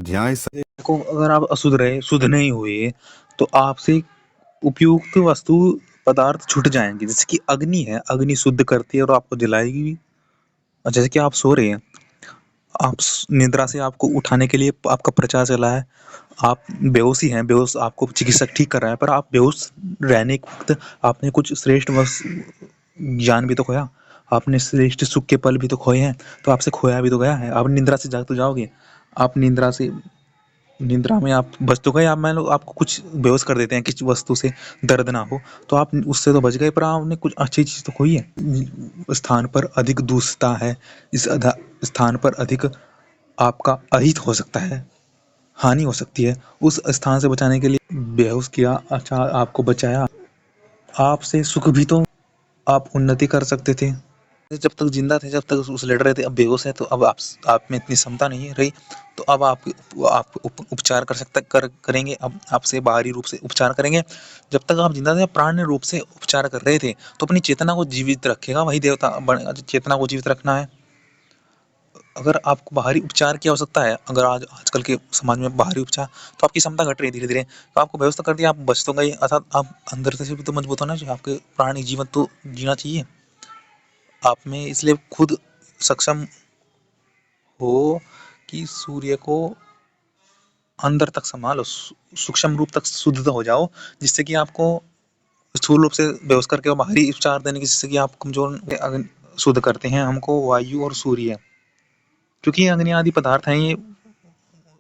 ध्यान से देखो, अगर आप अशुद्ध रहे, शुद्ध नहीं हुए, तो आपसे उपयुक्त वस्तु पदार्थ छूट जाएंगे। जैसे कि अग्नि है, अग्नि शुद्ध करती है और आपको जलाएगी भी। और जैसे कि आप सो रहे हैं, आप निद्रा से आपको उठाने के लिए आपका प्रचार चला है, आप बेहोशी हैं, बेहोश आपको चिकित्सक ठीक कर रहा है, पर आप बेहोश रहने के वक्त आपने कुछ श्रेष्ठ ज्ञान भी तो खोया, आपने श्रेष्ठ सुख के पल भी तो खोए हैं, तो आपसे खोया भी तो गया है। आप निद्रा से जाग तो जाओगे, आप निद्रा में आप बच तो गए। आप मान लो आपको कुछ बेहोश कर देते हैं किसी वस्तु से, दर्द ना हो, तो आप उससे तो बच गए, पर आपने कुछ अच्छी चीज तो खोई है। स्थान पर अधिक दूषता है, इस स्थान पर अधिक आपका अहित हो सकता है, हानि हो सकती है। उस स्थान से बचाने के लिए बेहोश किया, अच्छा आपको बचाया, आपसे सुख भी तो आप उन्नति कर सकते थे। जब तक जिंदा थे, जब तक उस लड़ रहे थे, अब बेहोश है, तो अब आप में इतनी क्षमता नहीं रही, तो अब आप उपचार करेंगे, अब आपसे बाहरी रूप से उपचार करेंगे। जब तक आप जिंदा थे, प्राण रूप से उपचार कर रहे थे, तो अपनी चेतना को जीवित रखेगा वही देवता बनेगा। चेतना को जीवित रखना है। अगर आपको बाहरी उपचार की आवश्यकता है, अगर आजकल के समाज में बाहरी उपचार, तो आपकी क्षमता घट रही है धीरे धीरे, तो आपको व्यवस्था कर दिया, आप बच तो गए, अर्थात आप अंदर से भी तो मजबूत होना चाहिए, आपके प्राणी जीवन तो जीना चाहिए आप में। इसलिए खुद सक्षम हो कि सूर्य को अंदर तक संभालो, सूक्ष्म रूप तक शुद्ध हो जाओ, जिससे कि आपको स्थूल रूप से बेहोश करके और बाहरी उपचार देने की, जिससे कि आप कमजोर शुद्ध करते हैं हमको वायु और सूर्य, क्योंकि अग्नि आदि पदार्थ हैं ये।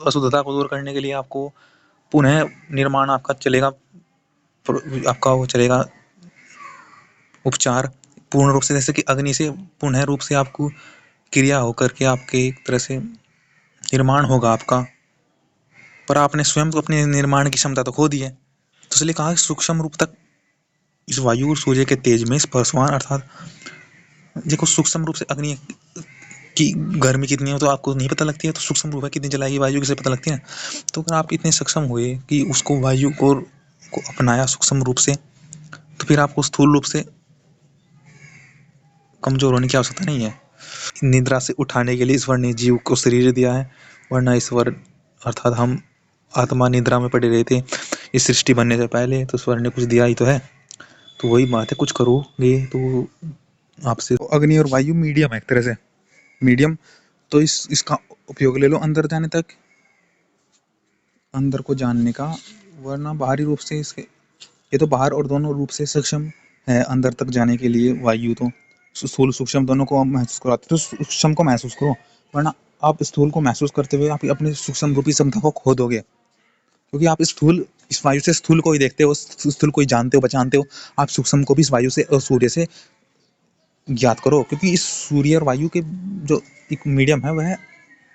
अशुद्धता को दूर करने के लिए आपको पुनः निर्माण आपका चलेगा, आपका वो चलेगा उपचार पूर्ण रूप से, जैसे कि अग्नि से पुनः रूप से आपको क्रिया होकर के आपके एक तरह से निर्माण होगा आपका। पर आपने स्वयं तो अपने निर्माण की क्षमता तो खो दी है, तो इसलिए कहा सूक्ष्म रूप तक इस वायु और सूर्य के तेज में स्पर्शवान, अर्थात देखो सूक्ष्म रूप से अग्नि की गर्मी कितनी है तो आपको नहीं पता लगती है, तो सूक्ष्म रूप है कितनी जलाएगी वायु किसे पता लगती है। तो अगर आप इतने सक्षम हुए कि उसको वायु को अपनाया सूक्ष्म रूप से, तो फिर आपको स्थूल रूप से कमजोर होने की आवश्यकता नहीं है। निद्रा से उठाने के लिए ईश्वर ने जीव को शरीर दिया है, वरना ईश्वर अर्थात हम आत्मा निद्रा में पड़े रहे थे इस सृष्टि बनने से पहले, तो ईश्वर ने कुछ दिया ही तो है। तो वही बात है, कुछ करोगे तो आपसे अग्नि और वायु मीडियम है एक तरह से, मीडियम। तो इसका उपयोग ले लो अंदर जाने तक, अंदर को जानने का, वरना बाहरी रूप से इसके ये तो बाहर और दोनों रूप से सक्षम है अंदर तक जाने के लिए। वायु तो स्थूल सूक्ष्म दोनों को महसूस कराते, तो सूक्ष्म को महसूस करो, वरना आप स्थूल को महसूस करते हुए आप अपनी सूक्ष्म रूपी क्षमता को खो दोगे, क्योंकि आप स्थूल इस वायु से स्थूल को ही देखते हो, स्थूल को ही जानते हो, पहचानते हो। आप सूक्ष्म को भी इस वायु से और सूर्य से ज्ञात करो, क्योंकि इस सूर्य और वायु के जो एक मीडियम है वह है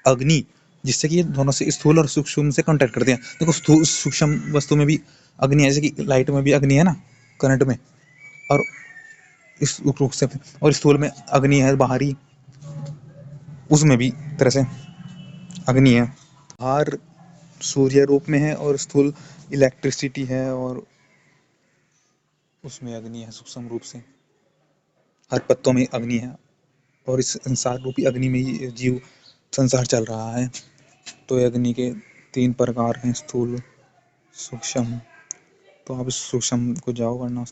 अग्नि, जिससे कि ये दोनों से स्थूल और सूक्ष्म से कांटेक्ट करते हैं। देखो सूक्ष्म वस्तु में भी अग्नि है, जैसे कि लाइट में भी अग्नि है ना, करंट में, और इस रूप से, और स्थूल में अग्नि है बाहरी, उसमें भी तरह से अग्नि है। बाहर सूर्य रूप में है और स्थूल इलेक्ट्रिसिटी है, और उसमें अग्नि है सूक्ष्म रूप से। हर पत्तों में अग्नि है, और इस संसार रूपी अग्नि में ही जीव संसार चल रहा है। तो अग्नि के 3 प्रकार हैं, स्थूल, सूक्ष्म। तो आप इस सूक्ष्म को जाओ, वरना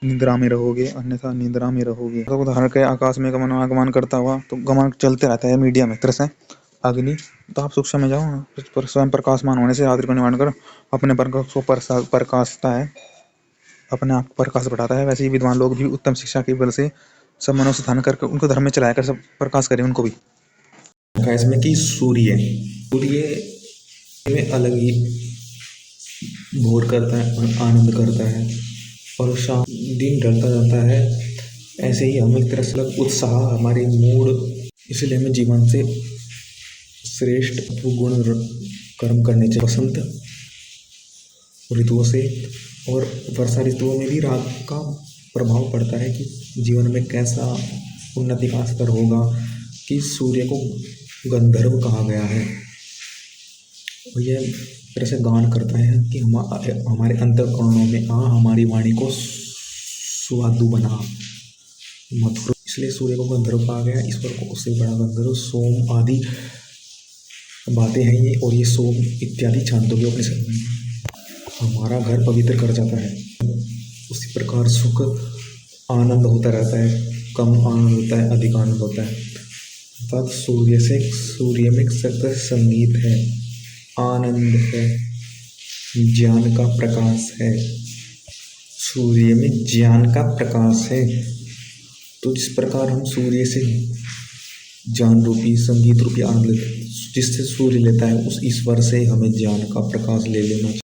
निद्रा में रहोगे, अन्यथा निद्रा में रहोगे। तो उदाहरण के आकाश में गमन करता हुआ, तो गमन चलते रहता है मीडियम एक तरह से अग्नि। तो आप सूक्ष्म में जाओ, पर स्वयं प्रकाशमान होने से आदि को निवारण कर अपने प्रकाश को प्रकाशता है, अपने आप प्रकाश बढ़ाता है। वैसे ही विद्वान लोग भी उत्तम शिक्षा के बल से सब मनुष्य धारण करके उनको धर्म में चलाया कर सब प्रकाश करें उनको भी। इसमें कि सूर्य में अलग ही भोर करता है और आनंद करता है, और शाम दिन ढलता जाता है, ऐसे ही हम एक तरह से अलग उत्साह हमारे मूड, इसलिए हमें जीवन से श्रेष्ठ गुण कर्म करने चाहिए। बसंत ऋतुओं से और वर्षा ऋतुओं में भी रात का प्रभाव पड़ता है कि जीवन में कैसा उन्नति का स्तर होगा, कि सूर्य को गंधर्व कहा गया है। और यह तरह से गान करता है कि हमारे अंतःकरणों में आ हमारी वाणी को सुआदु बना, मधुर इसलिए सूर्य को गंधर्व कहा गया, ईश्वर को उससे बड़ा गंधर्व, सोम आदि बातें हैं ये। और ये सोम इत्यादि छांदोग्य उपनिषद में हमारा घर पवित्र कर जाता है। उसी प्रकार सुख आनंद होता रहता है, कम आनंद होता है, अधिक आनंद होता है। अर्थात सूर्य में सत्य संगीत है, आनंद है, ज्ञान का प्रकाश है। सूर्य में ज्ञान का प्रकाश है। तो जिस प्रकार हम सूर्य से ज्ञान रूपी संगीत रूपी आनंद लेते, जिससे सूर्य लेता है, उस ईश्वर से हमें ज्ञान का प्रकाश ले लेना चाहिए।